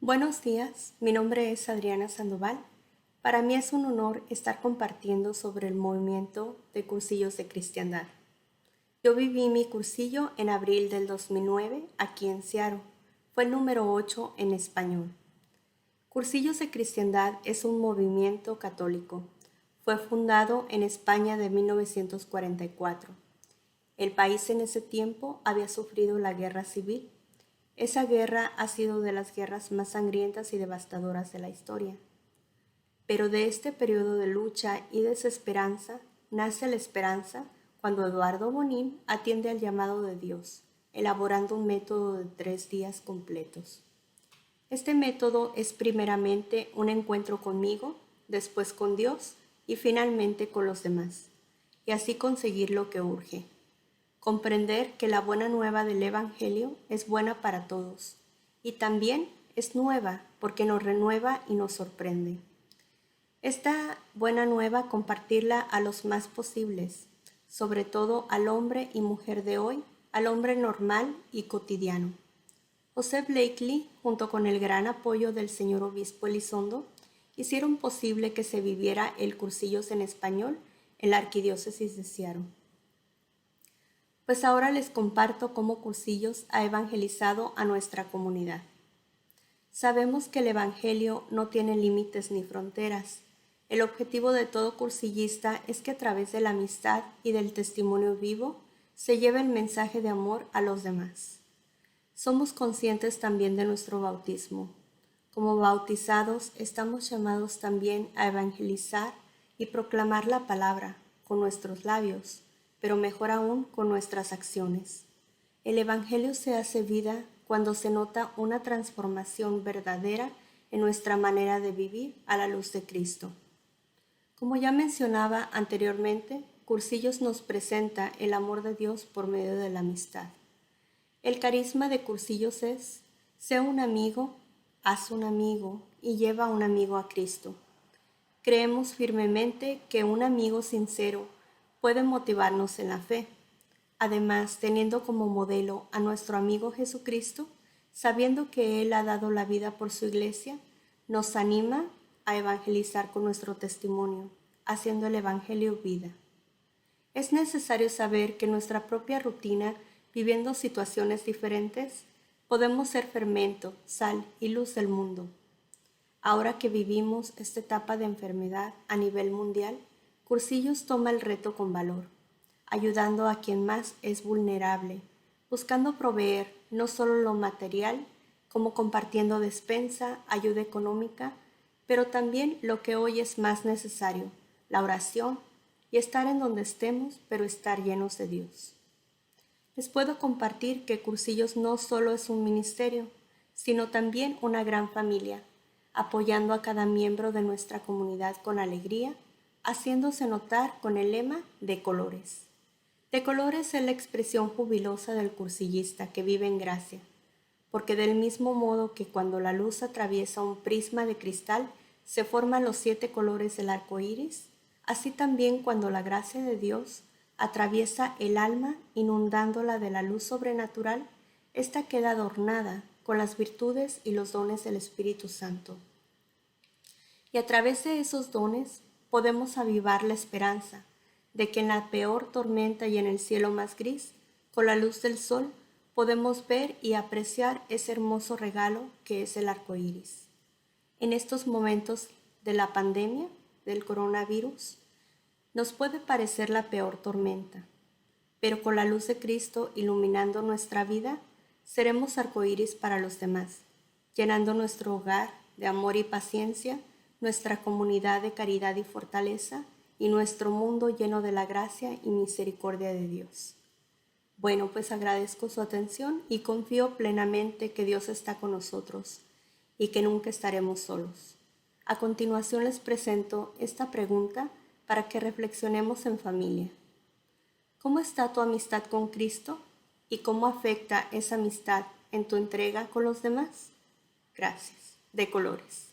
Buenos días, mi nombre es Adriana Sandoval. Para mí es un honor estar compartiendo sobre el movimiento de cursillos de cristiandad. Yo viví mi cursillo en abril del 2009 aquí en Seattle. Fue el número 8 en español. Cursillos de cristiandad es un movimiento católico. Fue fundado en España de 1944. El país en ese tiempo había sufrido la guerra civil. Esa guerra ha sido de las guerras más sangrientas y devastadoras de la historia. Pero de este periodo de lucha y desesperanza nace la esperanza cuando Eduardo Bonin atiende al llamado de Dios, elaborando un método de 3 días completos. Este método es primeramente un encuentro conmigo, después con Dios y finalmente con los demás, y así conseguir lo que urge. Comprender que la buena nueva del Evangelio es buena para todos y también es nueva porque nos renueva y nos sorprende. Esta buena nueva compartirla a los más posibles, sobre todo al hombre y mujer de hoy, al hombre normal y cotidiano. José Blakely, junto con el gran apoyo del señor obispo Elizondo, hicieron posible que se viviera el Cursillos en español en la Arquidiócesis de Seattle. Pues ahora les comparto cómo Cursillos ha evangelizado a nuestra comunidad. Sabemos que el Evangelio no tiene límites ni fronteras. El objetivo de todo cursillista es que a través de la amistad y del testimonio vivo se lleve el mensaje de amor a los demás. Somos conscientes también de nuestro bautismo. Como bautizados estamos llamados también a evangelizar y proclamar la palabra con nuestros labios, pero mejor aún con nuestras acciones. El Evangelio se hace vida cuando se nota una transformación verdadera en nuestra manera de vivir a la luz de Cristo. Como ya mencionaba anteriormente, Cursillos nos presenta el amor de Dios por medio de la amistad. El carisma de Cursillos es: sé un amigo, haz un amigo y lleva a un amigo a Cristo. Creemos firmemente que un amigo sincero puede motivarnos en la fe. Además, teniendo como modelo a nuestro amigo Jesucristo, sabiendo que Él ha dado la vida por su iglesia, nos anima a evangelizar con nuestro testimonio, haciendo el Evangelio vida. Es necesario saber que en nuestra propia rutina, viviendo situaciones diferentes, podemos ser fermento, sal y luz del mundo. Ahora que vivimos esta etapa de enfermedad a nivel mundial, Cursillos toma el reto con valor, ayudando a quien más es vulnerable, buscando proveer no solo lo material, como compartiendo despensa, ayuda económica, pero también lo que hoy es más necesario, la oración y estar en donde estemos, pero estar llenos de Dios. Les puedo compartir que Cursillos no solo es un ministerio, sino también una gran familia, apoyando a cada miembro de nuestra comunidad con alegría, haciéndose notar con el lema de colores. De colores es la expresión jubilosa del cursillista que vive en gracia, porque del mismo modo que cuando la luz atraviesa un prisma de cristal se forman los 7 colores del arco iris, así también cuando la gracia de Dios atraviesa el alma inundándola de la luz sobrenatural, ésta queda adornada con las virtudes y los dones del Espíritu Santo. Y a través de esos dones podemos avivar la esperanza de que en la peor tormenta y en el cielo más gris, con la luz del sol, podemos ver y apreciar ese hermoso regalo que es el arco iris. En estos momentos de la pandemia, del coronavirus, nos puede parecer la peor tormenta, pero con la luz de Cristo iluminando nuestra vida, seremos arcoíris para los demás, llenando nuestro hogar de amor y paciencia, nuestra comunidad de caridad y fortaleza, y nuestro mundo lleno de la gracia y misericordia de Dios. Bueno, pues agradezco su atención y confío plenamente que Dios está con nosotros y que nunca estaremos solos. A continuación les presento esta pregunta para que reflexionemos en familia. ¿Cómo está tu amistad con Cristo y cómo afecta esa amistad en tu entrega con los demás? Gracias. De colores.